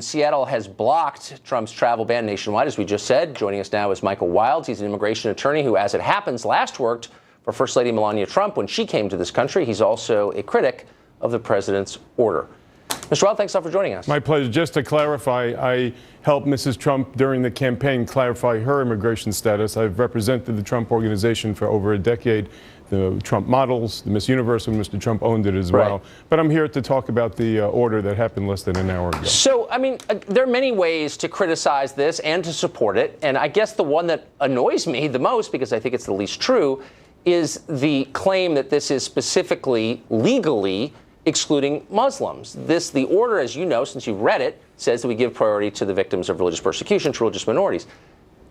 Seattle has blocked Trump's travel ban nationwide, as we just said. Joining us now is Michael Wilds. He's an immigration attorney who, as it happens, last worked for First Lady Melania Trump when she came to this country. He's also a critic of the president's order. Mr. Wilds, thanks a lot for joining us. My pleasure. Just to clarify, I helped Mrs. Trump during the campaign clarify her immigration status. I've represented the Trump organization for over a decade. The Trump models, the Miss Universe, when Mr. Trump owned it as well. But I'm here to talk about the order that happened less than an hour ago. So, I mean, there are many ways to criticize this and to support it. And I guess the one that annoys me the most, because I think it's the least true, is the claim that this is specifically legally excluding Muslims. The order, as you know, since you've read it, says that we give priority to the victims of religious persecution, to religious minorities.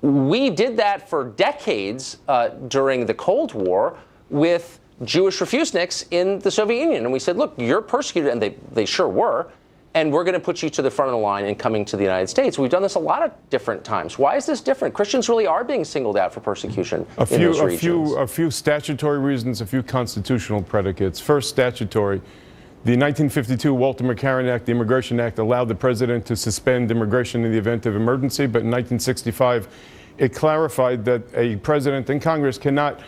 We did that for decades during the Cold War with Jewish refuseniks in the Soviet Union. And we said, look, you're persecuted, and they sure were, and we're going to put you to the front of the line in coming to the United States. We've done this a lot of different times. Why is this different? Christians really are being singled out for persecution in those regions. A few statutory reasons, a few constitutional predicates. First, statutory. The 1952 Walter McCarran Act, the Immigration Act, allowed the president to suspend immigration in the event of emergency, but in 1965, it clarified that a president and Congress cannot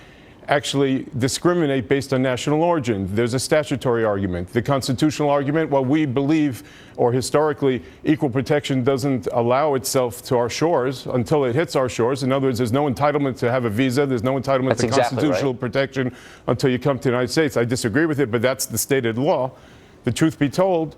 actually discriminate based on national origin. There's a statutory argument. The constitutional argument, well, we believe, or historically, equal protection doesn't allow itself to our shores until it hits our shores. In other words, there's no entitlement to have a visa. There's no entitlement to constitutional protection until you come to the United States. I disagree with it, but that's the stated law. The truth be told,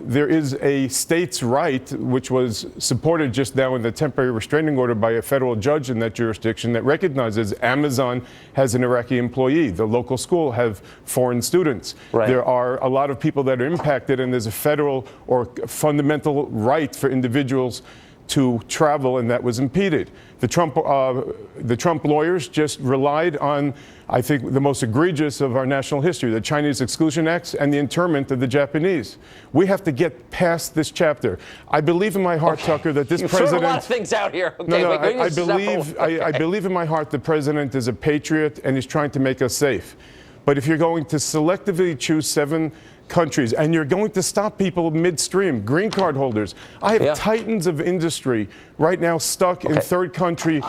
there is a state's right, which was supported just now in the temporary restraining order by a federal judge in that jurisdiction, that recognizes Amazon has an Iraqi employee. The local school have foreign students. There are a lot of people that are impacted, and there's a federal or fundamental right for individuals to travel, and that was impeded. The Trump lawyers just relied on, I think, the most egregious of our national history, the Chinese Exclusion Acts and the internment of the Japanese. We have to get past this chapter. I believe in my heart, Tucker, that this president... You've thrown a lot of things out here. I believe in my heart the president is a patriot and he's trying to make us safe. But if you're going to selectively choose 7 countries, and you're going to stop people midstream, green card holders. I have titans of industry right now stuck in third country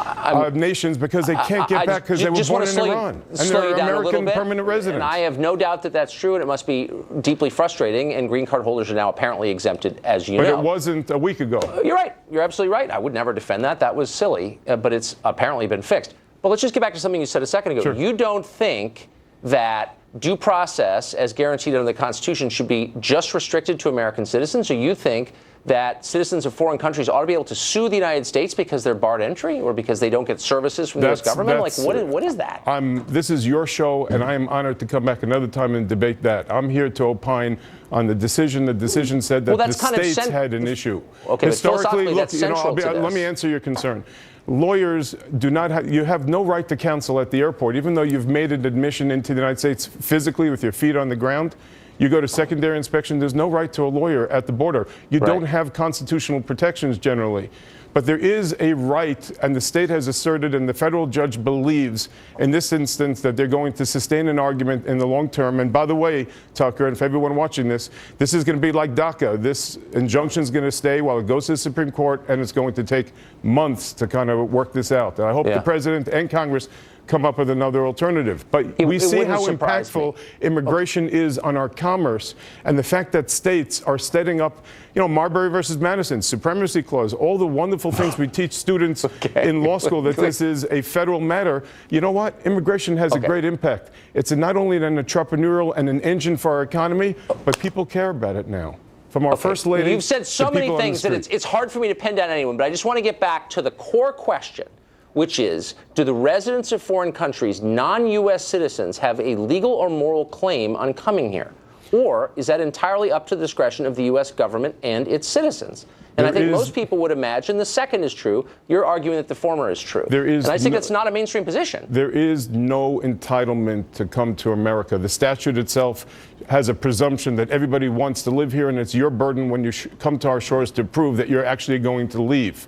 nations because they can't get back because they were born in Iran. And they're American permanent residents. And I have no doubt that that's true, and it must be deeply frustrating, and green card holders are now apparently exempted, as you know. But it wasn't a week ago. You're right. You're absolutely right. I would never defend that. That was silly, but it's apparently been fixed. But let's just get back to something you said a second ago. Sure. You don't think that due process, as guaranteed under the Constitution, should be just restricted to American citizens? Or you think that citizens of foreign countries ought to be able to sue the United States because they're barred entry or because they don't get services from the U.S. government? Like, what is that? This is your show, and I am honored to come back another time and debate that. I'm here to opine on the decision. The decision said that the states had an issue. Okay, historically, but that's central to this. Let me answer your concern. Lawyers do not have, you have no right to counsel at the airport, even though you've made an admission into the United States physically with your feet on the ground. You go to secondary inspection, there's no right to a lawyer at the border. You don't have constitutional protections generally. But there is a right, and the state has asserted, and the federal judge believes in this instance that they're going to sustain an argument in the long term. And by the way, Tucker, and for everyone watching this is going to be like DACA. This injunction is going to stay while it goes to the Supreme Court, and it's going to take months to kind of work this out. And I hope the president and Congress come up with another alternative. But we see how impactful immigration is on our commerce, and the fact that states are setting up, Marbury versus Madison, supremacy clause, all the wonderful things we teach students in law school, that this is a federal matter. You know what? Immigration has a great impact. It's not only an entrepreneurial and an engine for our economy, but people care about it now. From our First Lady. You've said so many things that it's hard for me to pin down anyone, but I just want to get back to the core question, which is, do the residents of foreign countries, non-U.S. citizens, have a legal or moral claim on coming here? Or is that entirely up to the discretion of the U.S. government and its citizens? And I think most people would imagine the second is true. You're arguing that the former is true. And I think that's not a mainstream position. There is no entitlement to come to America. The statute itself has a presumption that everybody wants to live here, and it's your burden when you come to our shores to prove that you're actually going to leave.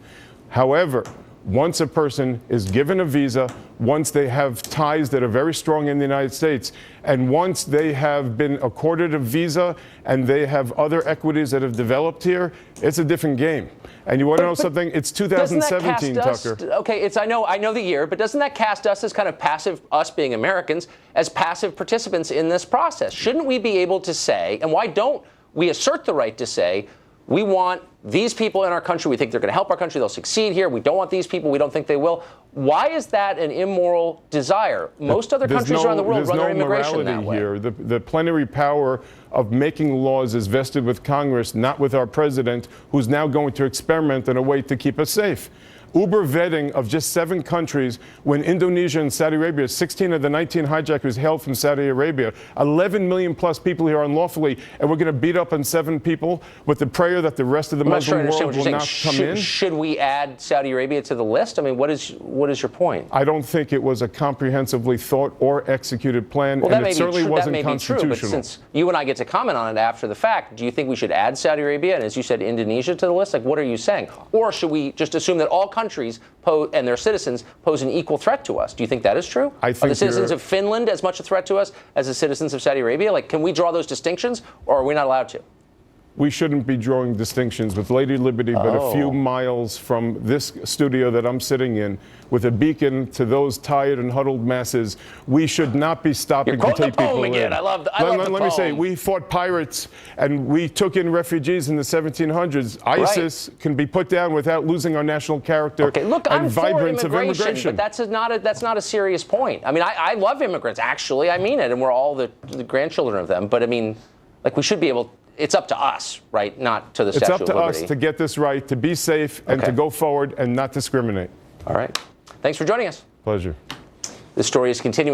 However, once a person is given a visa, once they have ties that are very strong in the United States, and once they have been accorded a visa and they have other equities that have developed here, it's a different game. And you want to know something? It's 2017, Tucker. Okay, I know the year, but doesn't that cast us as kind of passive, us being Americans, as passive participants in this process? Shouldn't we be able to say, and why don't we assert the right to say, we want these people in our country, we think they're going to help our country, they'll succeed here, we don't want these people, we don't think they will. Why is that an immoral desire? Most other countries around the world run their immigration that way. Here. The plenary power of making laws is vested with Congress, not with our president, who's now going to experiment in a way to keep us safe. Uber vetting of just 7 countries when Indonesia and Saudi Arabia, 16 of the 19 hijackers hailed from Saudi Arabia. 11 million plus people here unlawfully, and we're going to beat up on 7 people with the prayer that the rest of the Muslim world will not come in? Should we add Saudi Arabia to the list? I mean, what is your point? I don't think it was a comprehensively thought or executed plan, well, and it certainly wasn't constitutional. But since you and I get to comment on it after the fact, do you think we should add Saudi Arabia and, as you said, Indonesia to the list? Like, what are you saying? Or should we just assume that all countries and their citizens pose an equal threat to us? Do you think that is true? I think are the citizens of Finland as much a threat to us as the citizens of Saudi Arabia? Like, can we draw those distinctions, or are we not allowed to? We shouldn't be drawing distinctions with Lady Liberty, but a few miles from this studio that I'm sitting in, with a beacon to those tired and huddled masses. We should not be stopping to take people in. Again. Let me say, we fought pirates and we took in refugees in the 1700s. ISIS can be put down without losing our national character and vibrance of immigration. But that's not a serious point. I mean, I love immigrants, actually. I mean it, and we're all the grandchildren of them. But I mean, like, we should be able. It's up to us, right? Not to the Statue of Liberty. It's up to us to get this right, to be safe, and to go forward and not discriminate. All right. Thanks for joining us. Pleasure. This story is continuing.